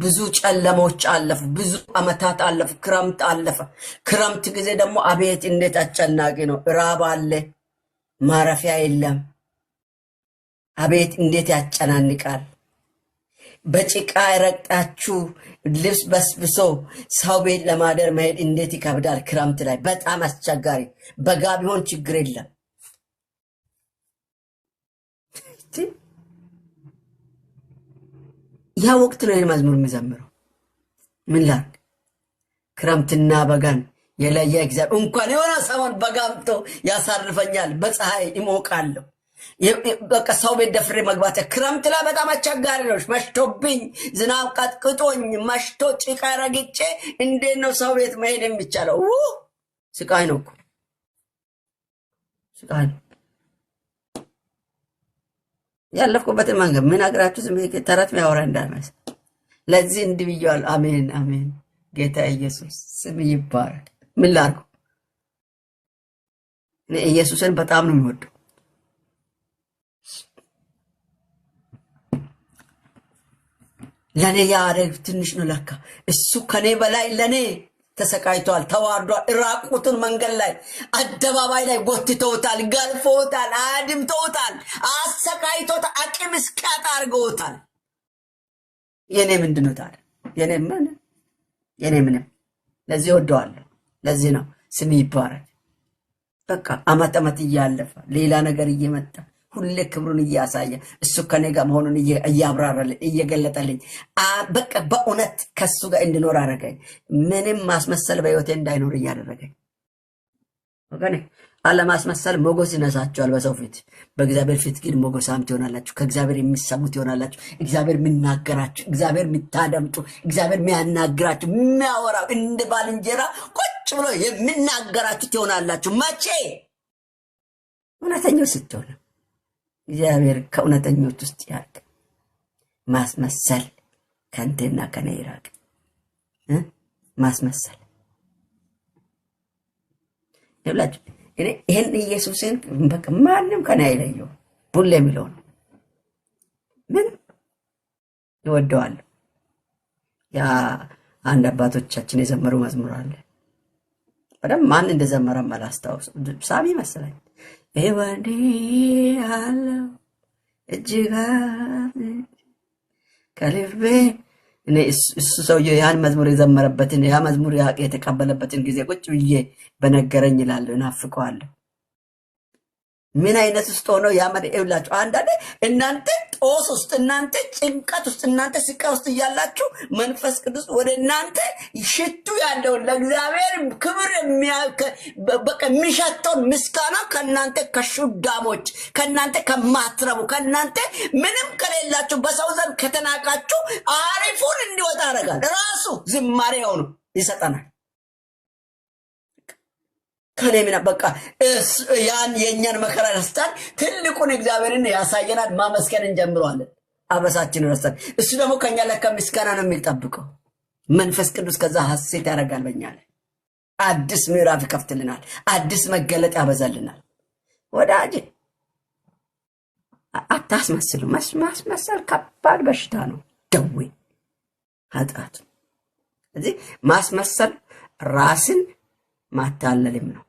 ብዙ ጨለሞች አለፉ። ብዙ አመታት አለፉ። ክረምት አለፈ። ክረምት ጊዜ ደግሞ አቤት እንዴት አስጨናቂ ነው። ራብ አለ፣ ማረፊያ የለም። አቤት እንዴት ያጨናንቃል። በጭቃ ረግጣችሁ ልብስ በስብሶ ሰው ቤት ለማደር መሄድ እንዴት ይከብዳል። ክረምት ላይ በጣም አስቸጋሪ። በጋ ቢሆን ችግር የለም። ያ ወቅት ነው መዝሙር የሚዘምረው። ምን ላድርግ? ክረምትና በጋን የለየ እግዚአብሔር እንኳን የሆነ ሰሞን በጋምቶ ያሳርፈኛል። በፀሐይ ይሞቃለሁ። በቃ ሰው ቤት ደፍሬ መግባት ክረምት ላይ በጣም አስቸጋሪ ነው። መሽቶብኝ ዝናብ ቀጥቅጦኝ መሽቶ ጭቃ ረግጬ እንዴት ነው ሰው ቤት መሄድ የሚቻለው? ስቃይ ነው እኮ ስቃይ ነው። ያለፍኩበትን መንገድ ምን አገራችሁ ዝም ተረት የሚያወራ እንዳልመስል ለዚህ እንዲህ ብዬዋለሁ። አሜን አሜን። ጌታ ኢየሱስ ስም ይባረክ። ምን ላድርገው? እኔ ኢየሱስን በጣም ነው የምወደው። ለኔ ያደረግ ትንሽ ነው ለካ። እሱ ከኔ በላይ ለኔ ተሰቃይቷል፣ ተዋርዷል። ራቁቱን መንገድ ላይ አደባባይ ላይ ጎትተውታል፣ ገርፈውታል፣ አድምተውታል፣ አሰቃይቶታል፣ አቅም እስኪያጣ አድርገውታል። የኔ ምንድን ነው ታዲያ? የኔ ምንም። ለዚህ ወደዋለሁ። ለዚህ ነው ስም ይባረክ። በቃ አመት እያለፈ ሌላ ነገር እየመጣ ሁሌ ክብሩን እያሳየ እሱ ከኔ ጋር መሆኑን እያብራራልኝ እየገለጠልኝ በቃ በእውነት ከሱ ጋር እንድኖር አደረገኝ። ምንም ማስመሰል በህይወቴ እንዳይኖር እያደረገኝ። ወገኔ አለማስመሰል ሞገስ ይነሳቸዋል በሰው ፊት፣ በእግዚአብሔር ፊት ግን ሞገሳም ትሆናላችሁ። ከእግዚአብሔር የሚሰሙት ይሆናላችሁ። እግዚአብሔር የሚናገራችሁ፣ እግዚአብሔር የሚታደምጡ፣ እግዚአብሔር የሚያናግራችሁ፣ የሚያወራው እንደ ባልንጀራ ቁጭ ብሎ የሚናገራችሁ ትሆናላችሁ። መቼ? እውነተኞች ስትሆኑ። እግዚአብሔር ከእውነተኞች ውስጥ ያርቅ። ማስመሰል ከንቴና ከኔ ይራቅ። ማስመሰል ይብላችሁ። እኔ ይሄን ኢየሱስን በቃ ማንም ከኔ አይለየው። ሁሌ የሚለው ነው። ምን ይወደዋለሁ። ያ አንድ አባቶቻችን የዘመሩ መዝሙር አለ። በደም ማን እንደዘመረም አላስታውስም። ሳሚ መሰለኝ። ወንዴ አለው እጅግ ከልቤ እኔ እሱ ሰውዬው ያን መዝሙር የዘመረበትን ያ መዝሙር የተቀበለበትን ጊዜ ቁጭ ብዬ በነገረኝ እላለሁ፣ እናፍቀዋለሁ። ምን አይነት ውስጥ ሆኖ ያመደውላችሁ። አንዳንዴ እናንተ ጦስ ውስጥ፣ እናንተ ጭንቀት ውስጥ፣ እናንተ ስቃይ ውስጥ እያላችሁ መንፈስ ቅዱስ ወደ እናንተ ሽቱ ያለውን ለእግዚአብሔር ክብር በቃ የሚሸተውን ምስጋና ከእናንተ ከሹዳሞች፣ ከእናንተ ከማትረቡ፣ ከእናንተ ምንም ከሌላችሁ በሰው ዘንድ ከተናቃችሁ አሪፉን እንዲወጣ ያደርጋል። ራሱ ዝማሬ ሆኖ ይሰጠናል። ከኔ ምን በቃ ያን የኛን መከራ ረስተን ትልቁን እግዚአብሔርን ያሳየናል። ማመስገን እንጀምረዋለን። አበሳችን ረስተን እሱ ደግሞ ከኛ ለካ ምስጋና ነው የሚጠብቀው። መንፈስ ቅዱስ ከዛ ሐሴት ያደርጋል በእኛ ላይ። አዲስ ምዕራፍ ይከፍትልናል። አዲስ መገለጥ ያበዛልናል። ወዳጄ አታስመስሉ። ማስመሰል ከባድ በሽታ ነው፣ ደዌ፣ ኃጢአት። ስለዚህ ማስመሰል ራስን ማታለልም ነው።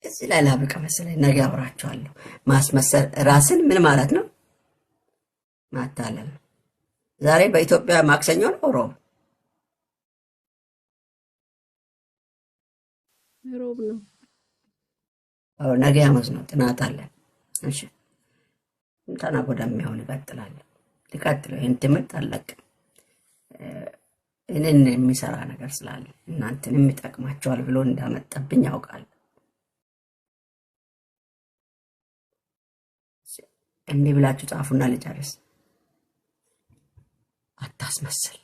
እዚህ ላይ ላብቃ መሰለኝ፣ ነገ አብራችኋለሁ። ማስመሰል ራስን ምን ማለት ነው? ማታለል። ዛሬ በኢትዮጵያ ማክሰኞ ነው፣ ሮብ ነው። ነገ ሐሙስ ነው። ጥናት አለ። እሺ ተናገ ወዲያ የሚሆን ይቀጥላል። ይህን ትምህርት አለቅም። እኔን የሚሰራ ነገር ስላለ እናንተንም ይጠቅማቸዋል ብሎ እንዳመጣብኝ ያውቃል። እንዲህ ብላችሁ ጻፉና ልጨርስ። አታስመስል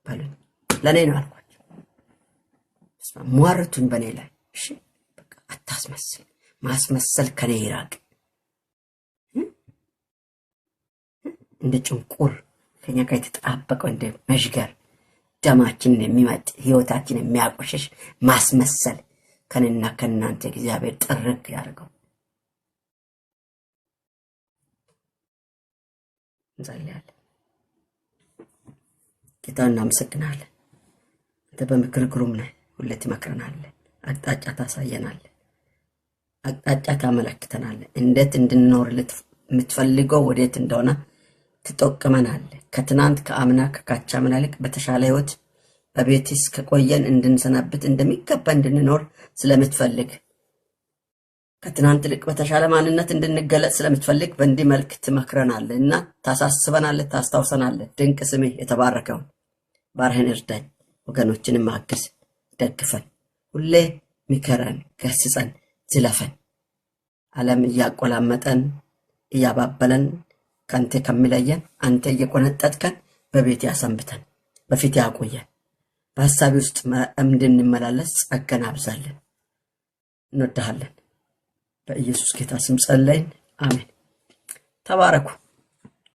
በሉኝ። ለኔ ነው አልኳችሁ። ሟርቱኝ በኔ ላይ። እሺ በቃ አታስመስል። ማስመሰል ከኔ ይራቅ። እንደ ጭንቁር ከኛ ጋር የተጣበቀው እንደ መዥገር ደማችንን የሚመጥ ህይወታችንን የሚያቆሽሽ ማስመሰል ከነና ከናንተ እግዚአብሔር ጥርቅ ያርገው። እንጸልያለን። ጌታ እናመሰግናለን። አንተ በምክር ግሩም ነህ። ሁሌ ትመክረናለህ፣ አቅጣጫ ታሳየናለህ፣ አቅጣጫ ታመለክተናለህ። እንዴት እንድንኖር የምትፈልገው ወዴት እንደሆነ ትጠቁመናለህ። ከትናንት ከአምና ከካቻምና ይልቅ በተሻለ ህይወት በቤትስ ከቆየን እንድንሰናበት እንደሚገባ እንድንኖር ስለምትፈልግ ከትናንት ይልቅ በተሻለ ማንነት እንድንገለጽ ስለምትፈልግ በእንዲህ መልክ ትመክረናለህና ታሳስበናለህ፣ ታስታውሰናለህ። ድንቅ ስምህ የተባረከው ባርህን እርዳኝ፣ ወገኖችንም አግዝ፣ ደግፈን፣ ሁሌ ምከረን፣ ገስጸን፣ ዝለፈን። ዓለም እያቆላመጠን እያባበለን ካንተ ከሚለየን አንተ እየቆነጠጥከን በቤት ያሰንብተን፣ በፊት ያቆየን። በሐሳብ ውስጥ እንድንመላለስ ጸጋን አብዛለን። እንወድሃለን። በኢየሱስ ጌታ ስም ጸለይን፣ አሜን። ተባረኩ።